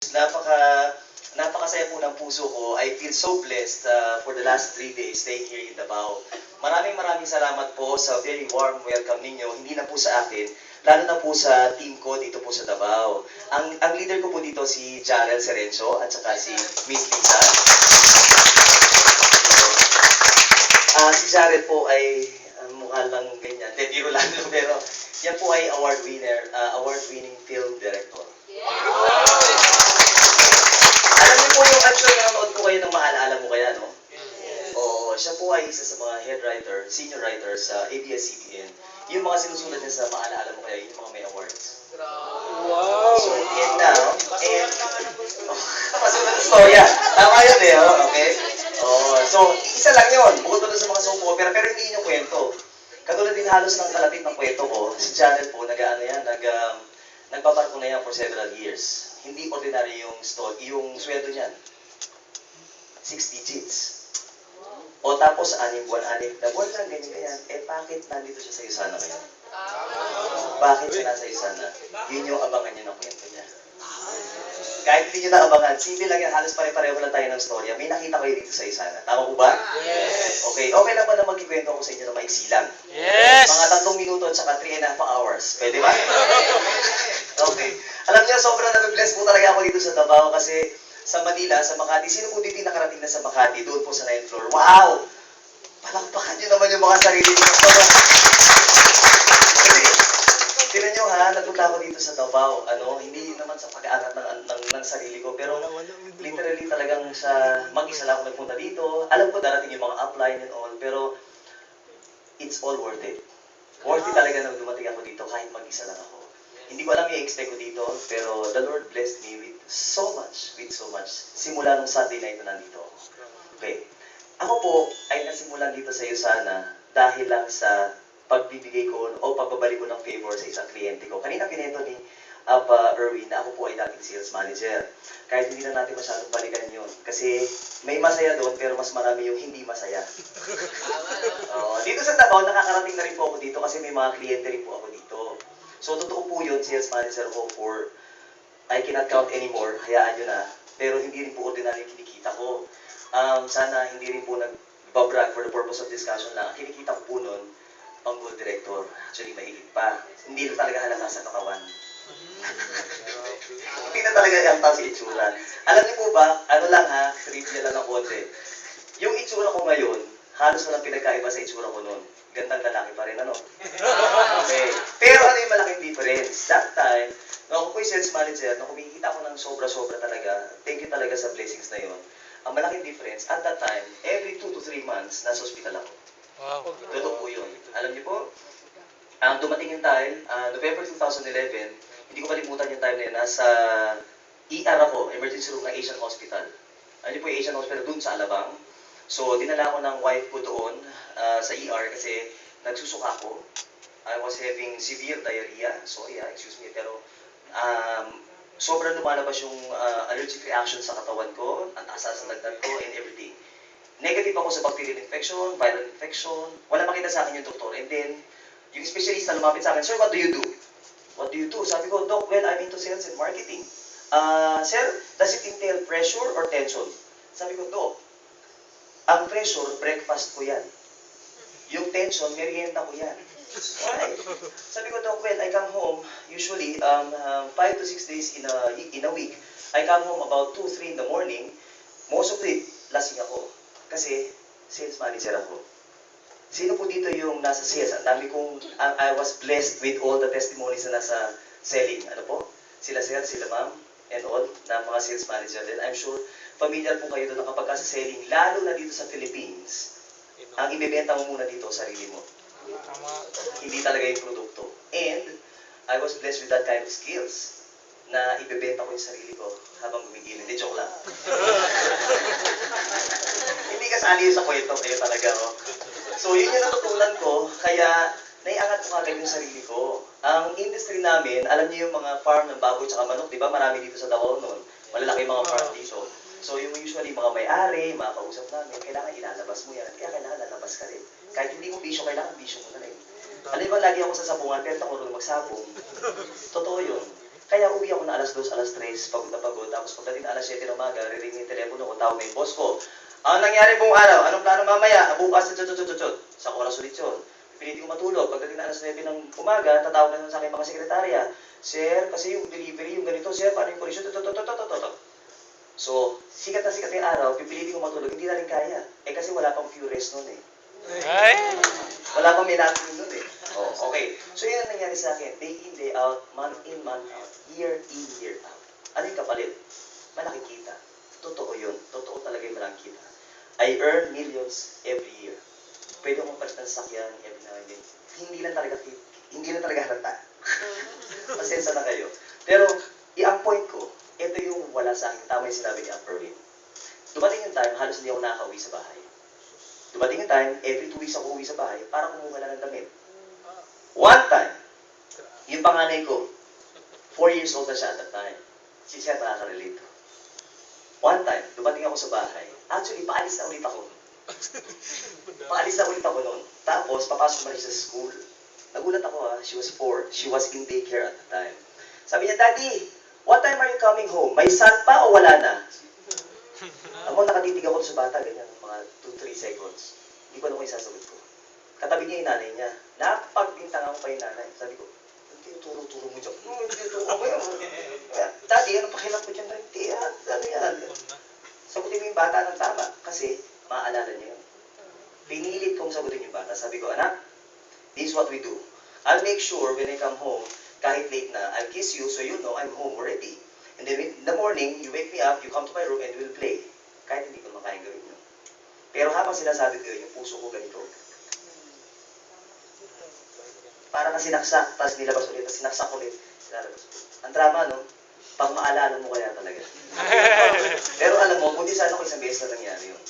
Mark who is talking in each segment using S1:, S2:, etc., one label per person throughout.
S1: Napaka napakasaya po ng puso ko. I feel so blessed for the last 3 days staying here in Davao. Maraming salamat po sa very warm welcome ninyo. Hindi na po sa akin, lalo na po sa team ko dito po sa Davao. Ang leader ko po dito si Jarel Serencio at saka si Miss Lisa. Si Jarel po ay mukha lang ganyan. De, biro lang. Pero yan po ay award winner, award-winning film director. Alam niyo po yung actually nanonood po kayo ng Maalala Mo Kaya, no? Oo, siya po ay isa sa mga head writer, senior writer sa ABS-CBN. Yung mga sinusulat niya sa Maalala Mo Kaya, yung mga may awards.
S2: Wow!
S1: So, and now, and... Masulat na storya. Tama yun eh, oh, okay? Oh, so, isa lang yun. Bukod pa doon sa mga soap opera, pero hindi yun yung kwento. Katulad din halos ng kalapit ng kwento ko, si Janet po, nagbabarko na yan for several years. Hindi ordinary yung yung sweldo niyan. 6 digits. O tapos, 6 buwan, 6 na buwan lang, ganyan. Eh, bakit nandito siya sa Isana ngayon? Bakit siya nasa Isana? Yun yung abangan niyo ng kwento niya. Kahit hindi nyo naabangan, simple lang yan, halos pare-pareho lang tayo ng storya. May nakita kayo dito sa Isana. Tama po ba?
S2: Yes!
S1: Okay lang ba na magkikwento ako sa inyo na maiksi lang?
S2: Yes!
S1: Mga 3 minuto at saka 3.5 hours. Pwede ba? Okay. Alam niyo, sobrang nabibless po talaga ako dito sa Davao kasi sa Manila, sa Makati, sino po dito nakarating na sa Makati? Doon po sa 9th floor. Wow! Palakpakan niyo naman yung mga sarili niyo. Kasi, tignan niyo ha, natuto ako dito sa Davao. Hindi naman sa pag-aangat ng sarili ko, pero literally talagang sa mag-isa lang ako nagpunta dito. Alam ko darating yung mga upline and all, pero it's all worth it. Worth it talaga na dumating ako dito kahit mag-isa lang ako. Hindi ko alam yung expect ko dito, pero the Lord blessed me with so much. Simula nung Sunday night na nandito ako. Okay. Ako po ay nasimulan dito sa Yusana dahil lang sa pagbibigay ko o pagbabalik ko ng favor sa isang kliyente ko. Kanina kinento ni Erwin na ako po ay dating sales manager. Kahit hindi na natin masyadong balikan yun. Kasi may masaya doon, pero mas marami yung hindi masaya. Dito sa Davao, nakakarating na rin po ako dito kasi may mga kliyente rin po ako dito. So, totoo po yun, sales manager ko for, I cannot count anymore, hayaan nyo na. Pero hindi rin po ordinary yung kinikita ko. Sana hindi rin po nagbabrag for the purpose of discussion lang. Ang kinikita ko po nun, pang gold director. Actually, mahigit pa. Hindi na talaga halata sa katawan. Hindi na talaga halata sa itsura. Alam niyo po ba, trivia lang ng konti. Yung itsura ko ngayon, halos walang pinagkaiba sa itsura ko noon. Gandang lalaki pa rin, ano? Okay. Pero ano yung malaking difference? That time, nung ako po yung sales manager, nung kumikita ko ng sobra-sobra talaga, thank you talaga sa blessings na yun. Ang malaking difference, at that time, every 2 to 3 months, nasa hospital ako.
S2: Wow!
S1: Totoo po yun. Alam niyo po, dumating yung time, November 2011, hindi ko kalimutan yung time na yun, nasa ER ako, emergency room ng Asian Hospital. Ano po yung Asian Hospital dun sa Alabang. So, dinala ko ng wife ko doon sa ER kasi nagsusuka ko. I was having severe diarrhea. Sorry, excuse me, pero sobrang lumalabas yung allergic reaction sa katawan ko, ang taas ng lagnat ko, and everything. Negative ako sa bacterial infection, viral infection. Wala makita sa akin yung doktor. And then, yung specialist na lumapit sa akin, "Sir, what do you do?" "What do you do?" Sabi ko, "Doc, well, I'm into sales and marketing." "Sir, does it entail pressure or tension?" Sabi ko, "Doc, ang pressure, breakfast ko yan. Yung tension, merienda ko yan." Why? Sabi ko, "Doc, well, I come home, usually, 5 to 6 days in a week. I come home about 2, 3 in the morning. Most of it, lasing ako. Kasi, sales manager ako." Sino po dito yung nasa sales? Ang dami kong, I was blessed with all the testimonies na nasa selling. Ano po? Sila sir, sila ma'am, and all, na mga sales manager din. I'm sure, familiar po kayo doon kapag sa selling, lalo na dito sa Philippines, ang ibebenta mo muna dito, sarili mo.
S2: Tama.
S1: Hindi talaga yung produkto. And, I was blessed with that kind of skills na ibebenta ko yung sarili ko habang gumigilid. Hindi, joke lang. Hindi kasali yun sa kwento, kayo talaga, oh. So, yun yung natutunan ko, kaya naiangat ko kagad yung sarili ko. Ang industry namin, alam niyo yung mga farm ng baboy at manok, di ba? Marami dito sa Davao noon. Malalaki mga farm dito. So, yung usually mga may-ari, mga kausap namin, kailangan ilalabas mo yan. Kaya kailangan lalabas ka rin. Kahit hindi mo bisyo, kailangan bisyo mo na rin. Alam mo, lagi ako sa sabungan, pero ako marunong magsabong. Totoo yun. Kaya uwi ako na alas 2, alas 3, pagod na pagod. Tapos pagdating na alas 7 ng umaga, riring yung telepono ko, tawag na yung boss ko. Ang nangyari buong araw, anong plano mamaya? Bukas, chot. Sa oras ulit yun. Pilitin ko matulog. Pagdating na alas 9 ng umaga, tatawag na sa aking mga sekretarya. Sir, kasi yung delivery, yung ganito, sir, paano yung condition? So, sikat na sikat yung araw, pipilitin ko matulog, hindi na rin kaya. Eh kasi wala pang few rest nun eh.
S2: Ay!
S1: Wala pang minapin nun eh. Oh, okay. So yun ang nangyari sa akin. Day in, day out, month in, month out, year in, year out. Ano yung kapalit? Malaki kita. Totoo yun. Totoo talaga yung malaki kita. I earn millions every year. Pwede akong palit ng sakyan every now and then. Hindi lang talaga halata. Pasensya na kayo. Pero, ang point ko, ito yung wala sa akin. Tama yung sinabi ni Amberlin. Dumating yung time, halos hindi ako nakaka-uwi sa bahay. Dumating yung time, every 2 weeks ako uwi sa bahay para kumuha lang ng damit. One time, yung panganay ko, 4 years old na siya at that time. Siya nakaka-relate to. One time, dumating ako sa bahay. Actually, paalis na ulit ako. Noon. Tapos, papasok na rin sa school. Nagulat ako she was 4. She was in daycare at the time. Sabi niya, Daddy, what time are you coming home? May sun pa o wala na? Ako nakatitig ako sa bata, ganyan, mga 2-3 seconds. Hindi ko alam kung isasagot ko. Katabi niya yung nanay niya. Napagbintangan ko pa yung nanay. Sabi ko, hindi, turo-turo mo dyan. Turo mo yan. Daddy, ano pakilang ko dyan? Hindi, ano yan? Sagutin mo yung bata ng tama. Kasi, maaalala niya yun. Pinilit kong sagutin yung bata. Sabi ko, anak, this is what we do. I'll make sure when I come home, kahit late na, I'll kiss you so you know I'm home already. And then in the morning, you wake me up, you come to my room, and we'll play. Kahit hindi ko makayang gawin yun. Pero habang sinasabi ko yun, yung puso ko ganito. Parang sinaksak, tapos nilabas ulit, tapos sinaksak ulit. Sinalabas ulit. Ang drama, no? Pang maalala mo kaya talaga. Pero alam mo, buntis sana ako isang beses na nangyari yun.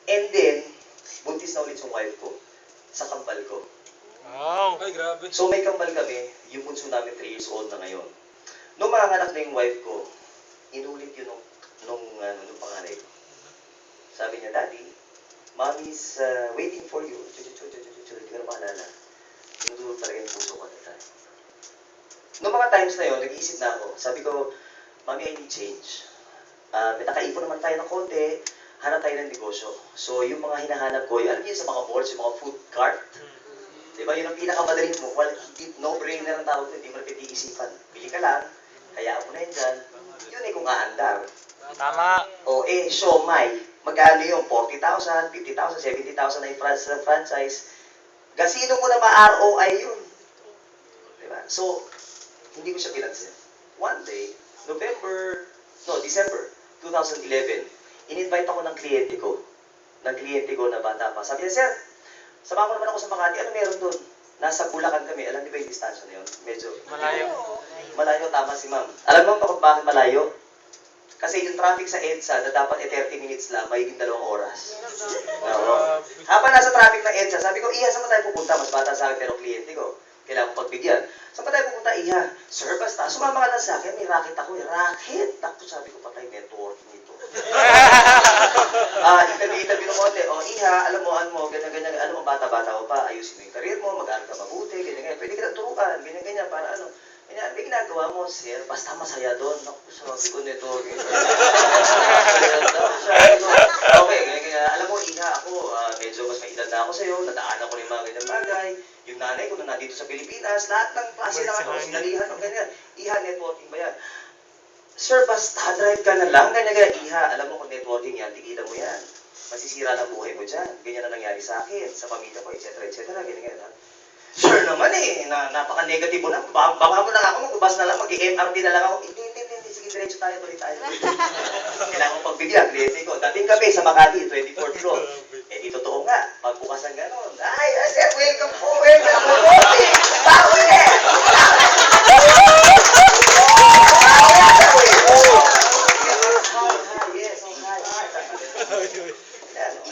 S1: And then, buntis na ulit yung wife ko sa kambal ko.
S2: Wow! Ay, grabe.
S1: So may kambal kami, yung bunso namin 3 years old na ngayon. Nung mga anak na yung wife ko, inulit yun nung panganay ko. Sabi niya, Daddy, Mommy's waiting for you. Hindi ko na maalala. Tinutulog talaga yung puso ko at the time. Noong mga times na yun, nag-iisip na ako. Sabi ko, Mommy, I need change. May nakaipon naman tayo ng konti, hanap tayo ng negosyo. So yung mga hinahanap ko, alam niyo sa mga malls, yung mga food cart, diba, yun ang pinakamadaling mo. Well, no-brainer ang tawag doon, hindi mo na pag-iisipan. Bili ka lang, hayaan mo na yun dyan. Yun kung aandar.
S2: Tama.
S1: O siomay. Magkano yung 40,000, 50,000, 70,000 na yung franchise. Gasino mo na ma-ROI yun. Diba? So, hindi ko siya pinansin. One day, December 2011, in-invite ako ng kliyente ko na bata pa. Sabi niya, Sir, sama ko naman ako sa Makati. Ano meron doon? Nasa Bulacan kami. Alam niyo ba yung distansya na yun? Medyo.
S2: Malayo.
S1: Malayo, tama si ma'am. Alam mo bakit malayo? Kasi yung traffic sa EDSA na dapat 30 minutes lang, mahigit 2 oras. Oo. Habang nasa traffic ng EDSA, sabi ko, Iha, saan ba tayo pupunta? Mas bata sa akin pero kliyente ko. Kailangan ko pagbigyan. Saan ba tayo pupunta, Iha? Sir, basta, sumama ka lang sa akin. May racket ako. Racket? Naku, sabi ko, patay networking ito. Itabi ng konti. O, Iha, alam mo, ganyan, alam mo, bata-bata ko pa, ayusin mo yung career mo, mag-aaral ka mabuti, ganyan. Pwede ka lang turuan, ganyan, para ano. Ganyan, may ginagawa mo, sir, basta masaya doon. Naku, sabi ko nito. Okay, ganyan. Alam mo, Iha, ako, medyo mas may edad na ako sa'yo, nadaanan ko rin mga ganyan bagay. Yung nanay ko na nandito sa Pilipinas, lahat ng klase ng sinalihan, ganyan. Iha, networking ba yan? Sir, basta drive ka na lang, ganyan. Iha, alam mo kung networking yan, tigilan mo yan. Masisira ng buhay mo dyan. Ganyan na nangyari sa akin, sa pamilya ko, etc. Ganyan. Sir naman napaka-negative mo na. Baka mo na ako, mag-ubas na lang, mag-MRT na lang ako. Hindi. Sige, diretso tayo, tuloy tayo. Kailangan ko pagbigyan, kliyente ko. Dating gabi sa Makati, 24th floor. Di totoo nga. Pagbukas ng gano'n, ay, sir, welcome po. Bawi!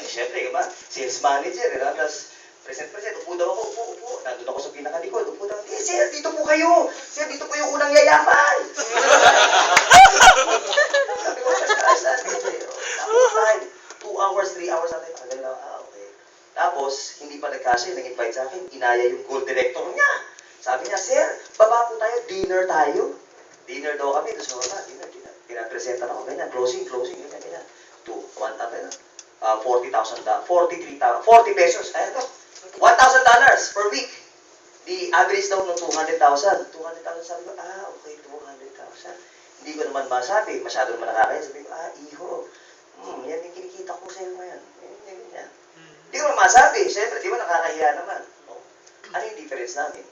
S1: Siyempre, sales manager, tapos present, upo daw ako, upo. Nandun ako sa pinakalikod, upo daw. Sir, dito po kayo. Sir, dito po yung unang yayaman. Sabi ko, saan? Tapos time, 2 hours, 3 hours natin. Okay. Tapos, hindi pa nagkasya, nag-invite sa akin, inaya yung goal director niya. Sabi niya, sir, baba po tayo, dinner tayo. Dinner daw kami, gusto ko na, dinner. Pinapresentan ako, ganyan, closing, ganyan. 40 pesos, ayan to. $1,000 per week. The average daw ng 200,000. 200,000, sabi ko, okay, 200,000. Hindi ko naman masabi, masyado naman nakakaya. Sabi ko, iho, yan yung kinikita ko sa'yo ngayon. Yan. Hindi ko naman masabi, siyempre, di ba nakakahiya naman. Oh. Ano yung difference namin?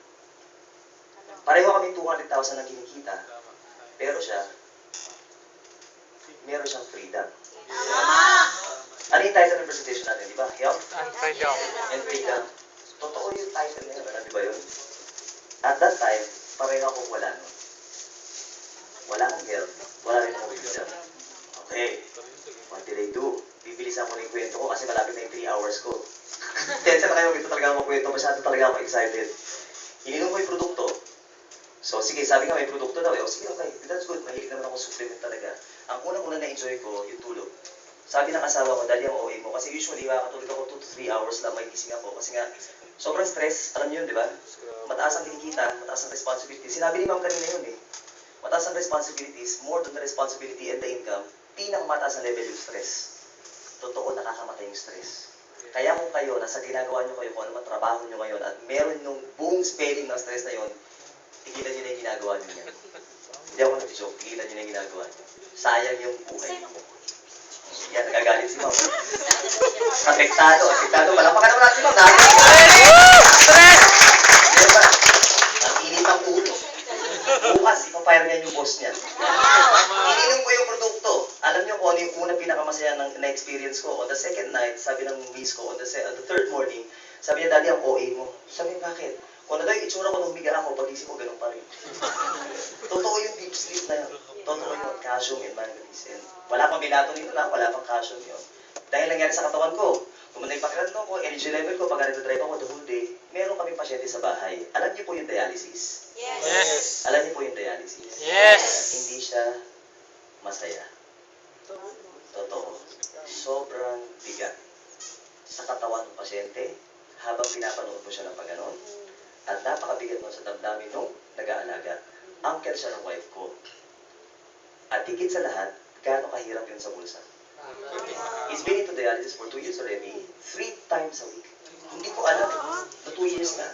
S1: Pareho kami 200,000 na kinikita. Pero siya, meron siyang freedom. Ano yung title ng presentation natin, di ba? Health
S2: And freedom.
S1: and freedom. Totoo yung title na yun, alam di ba yun? At that time, pareho akong wala nun. Wala akong health, wala rin akong freedom. Okay, what did I do? Bibilisan ko na yung kwento ko kasi malapit na yung 3 hours ko. Tensa na kayo, ito talaga ako kwento, masyado talaga ako excited. Ininom ko yung produkto. So, sige, sabi nga may produkto daw. O, sige, okay, that's good. Mahilig naman ako supplement talaga. Ang unang-una na-enjoy ko, yung tulog. Sabi ng asawa ko, dali ang OA mo. Kasi usually, makakatulog ako 2 to 3 hours lang may gising ako. Kasi nga, sobrang stress. Alam niyo yun, di ba? Mataas ang kinikita, mataas ang responsibility. Sinabi ni ma'am kanina yun eh. Mataas ang responsibilities, more than the responsibility and the income, pinakamataas ang level yung stress. Totoo, nakakamatay yung stress. Kaya kung kayo, nasa ginagawa nyo kayo, kung ano man trabaho nyo ngayon, at meron yung buong spelling ng stress na yun, tigilan nyo na yung ginagawa nyo yan. Hindi ako nag-joke, tigilan nyo na yung ginagawa nyo. Sayang yung buhay nyo. Yan, nagagalit si ma'am. Apektado. Malampakan naman natin si ma'am.
S2: Stress!
S1: Diba? Ang init ang ulo. Bukas, ipapire niya yung boss niya. Ininom ko yung produkto. Alam niyo kung ano yung unang pinakamasaya na-experience ko. On the second night, sabi ng miss ko, on the third morning, sabi niya, Daddy, ang OA mo. Sabi niya, bakit? Kung ano daw yung itsura ko nung biga ako, pag-isip ko, ganun pa rin. Totoo yung deep sleep na yun. Totoo yung calcium and manganese. And wala pang binato nito na, wala pang calcium yun. Dahil nangyari sa katawan ko, tumanda yung pakiramdam ko, energy level ko, pag drive ako the whole day, meron kami pasyente sa bahay. Alam niyo po yung dialysis?
S2: Yes.
S1: Alam niyo po yung dialysis?
S2: Yes.
S1: Hindi siya masaya. Totoo. Sobrang bigat sa katawan ng pasyente habang pinapanood mo siya ng pagganon. At napakabigat mo sa damdamin nung nag-aalaga. Uncle siya ng wife ko. At higit sa lahat, gaano kahirap yun sa bulsa. He's been into dialysis for 2 years already, 3 times a week. Hindi ko alam, na 2 years na.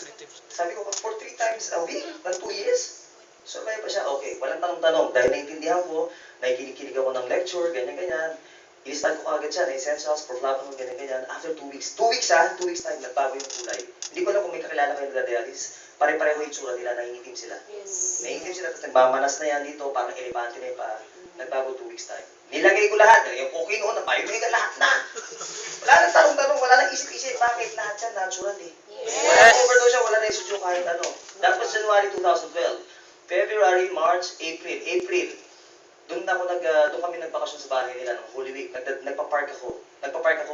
S1: Sabi ko, for 3 times a week, ng 2 years? Survive pa siya, okay, walang tanong-tanong. Dahil naintindihan ko, nakikinig ako ng lecture, ganyan-ganyan. I-start ko kagad siya, na essentials, proflavon, ganyan-ganyan. After 2 weeks, 2 weeks ha, 2 weeks time, nagbago yung kulay. Hindi ko alam kung may kakilala kayo nagda-dialysis. Pare-pareho yung tsura nila, nangingitim sila. Nangingitim sila, tapos nagbamanas na yan dito, parang elepante na yung paa. Nagbago 2 weeks time. Nilagay ko lahat, nilagay ko noon, nabayumega lahat na. Wala nang tanong-tanong, wala nang isip-isip. Bakit? Lahat yan, natural eh. Wala nang overdose siya, wala nang residue kahit ano. That was January 2012. February, March, April. Doon kami nagbakasyon sa bahay nila ng Holy Week. Nagpa-park ako,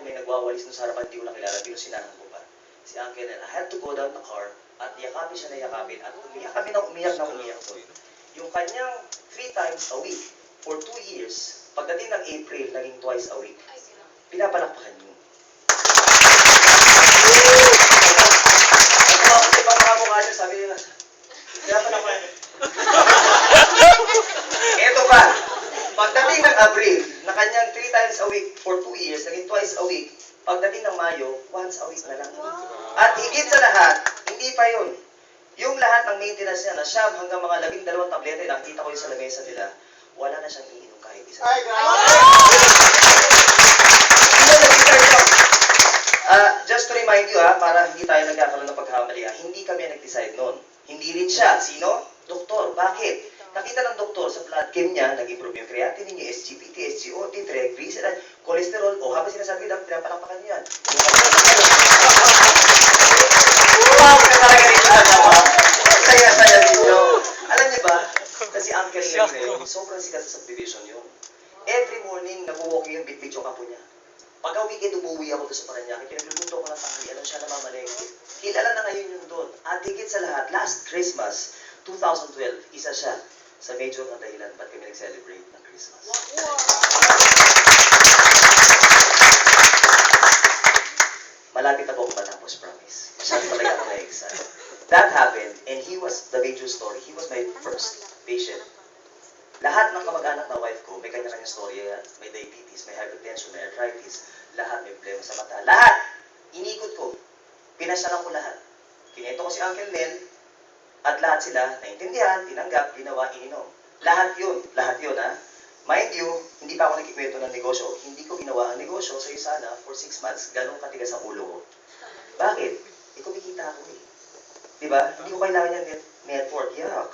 S1: may nagwawalis doon sa harapan, hindi ko nakilala, pinusinahan ko pa. Si Uncle and I had to go down the car at yakapin siya na yakapin at umiyak kami na umiyak doon. Yung kanyang 3 times a week for 2 years, pagdating ng April, naging twice a week. Pinapalakpakan niyo. Ito ako sa ibang mga mukha niyo, sabi nila, pinapalakpakan niyo. Ito pa, pagdating ng April, na kanyang 3 times a week for 2 years, naging twice a week, pagdating ng Mayo, once a week na lang. At higit sa lahat, hindi pa yun. Yung lahat ng maintenance niya na siyam hanggang mga 12 tablete, nakita ko yun sa lamesa nila, wala na siyang iinom kahit isa. Ay, just to remind you para hindi tayo nagkakaroon ng pagkakamali hindi kami nag-decide noon. Hindi rin siya. Sino? Doktor. Bakit? Nakita ng doktor sa blood chem niya, nag-improve yung creatinine niya, SGPT, SGOT, triglyceride, cholesterol, o habang sinasabi lang, pinapalapakan niya yan. Wow, ka talaga rin siya, naman. Saya-saya ninyo. Alam niyo ba, kasi Uncle Henry, sobrang sikat sa subdivision yun. Every morning, nag-walking yung bit-bit yung kapo niya. Pagka weekend, umuwi ako doon sa Paranaque, pinagluluto ko ng tanghalian siya na mamalengke. Kilala na ngayon yun doon. At higit sa lahat, last Christmas, 2012, isa siya sa major na dahilan ba't kami nag-celebrate ng Christmas. Malapit na po ako matapos, promise. Masyado talaga ako na-excite. That happened, and he was ko, may kanya-kanya story yan. May diabetes, may hypertension, may arthritis, lahat may problema sa mata. Lahat! Inikot ko. Pinasalan ko lahat. Kinento ko si Uncle Nel, at lahat sila naintindihan, tinanggap, ginawa, ininom. Lahat yun ha. Mind you, hindi pa ako nagkikwento ng negosyo. Hindi ko ginawa ang negosyo sa sana for 6 months. Ganun katigas ang ulo ko. Bakit? Kumikita ako eh. Diba? Hindi ko kailangan yung network. Yuck.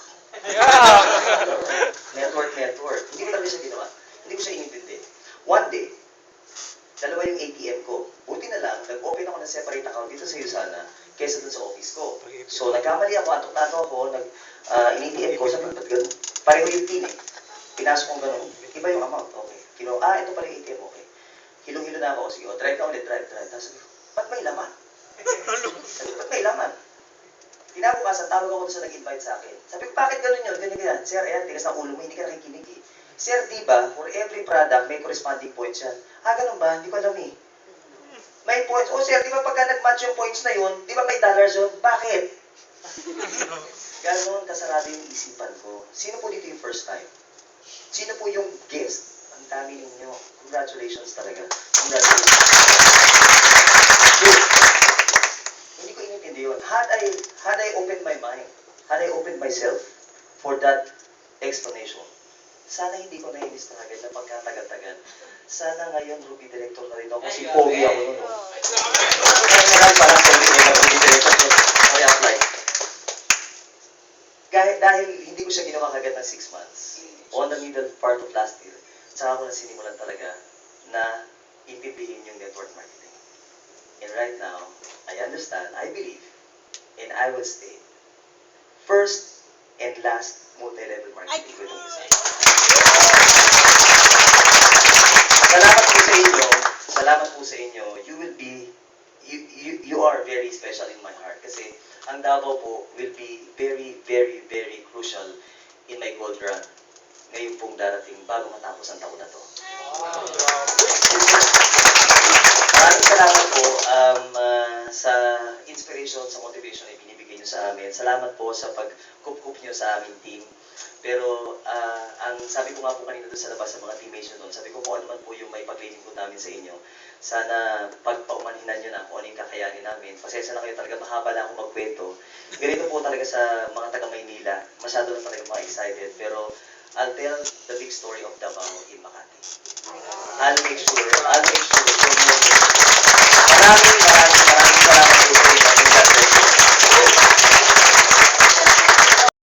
S1: Network. Hindi ko talaga siya ginawa. Hindi ko siya inintindi. One day, dalawa yung ATM ko. Buti na lang, nag-open ako ng separate account dito sa Yusana kesa dun sa office ko. So, nagkamali ako, atok-nato ako, in-ATM ko, sabi ko, ba't ganun? Pareho yung pin eh. Pinasok kong ganun. Iba yung amount, okay. Ito pala yung ATM, okay. Hilong-hilo na ako, sige, drive ka ulit, drive. Tapos sabi ko, ba't may laman? Sabi ko, ba't may laman? Kinabukasan, tawag ako doon sa nag-invite sa akin. Sabi ko, bakit ganun yun? Ganyan. Sir, ayan, tigas ng ulo mo, hindi ka nakikinig eh. Sir, di ba, for every product, may corresponding points yan. Ganun ba? Hindi ko alam eh. May points. Sir, di ba pagka nag-match yung points na yun, di ba may dollars yun? Bakit? Ganon kasarado yung isipan ko. Sino po dito yung first time? Sino po yung guest? Ang dami ninyo. Congratulations talaga. Congratulations. Dude, hindi ko inintindi yun. Had I opened my mind, had I opened myself for that explanation, sana hindi ko na-struggle na pagkatagal-tagal. Sana ngayon, Ruby Director na rin ako. Kasi pogi ako nun. Parang pogi na Ruby Director. Okay, apply. Dahil hindi ko siya ginawa kagad ng 6 months, on the middle part of last year, saka ko na sinimulan talaga na intindihin yung network marketing. And right now, I understand, I believe, and I will stay first and last multi-level marketing with Umisa. Salamat po sa inyo. You are very special in my heart kasi ang Davao po will be very, very, very crucial in my gold run ngayon pong darating bago matapos ang taon na to. Maraming salamat po sa inspiration, sa motivation na binibigay nyo sa amin. Salamat po sa pag-kup-kup nyo sa aming team. Pero ang sabi ko nga po kanina doon sa labas sa mga teammates nyo doon, sabi ko kung ano man po yung may pag-training po namin sa inyo, sana pagpaumanhinan nyo na kung ano yung kakayanin namin. Pasensya na kayo talaga, mahaba na ako magkwento. Ganito po talaga sa mga taga-Maynila. Masyado na talaga mga excited. Pero I'll tell the big story of Davao in Makati. I'll make sure. Maraming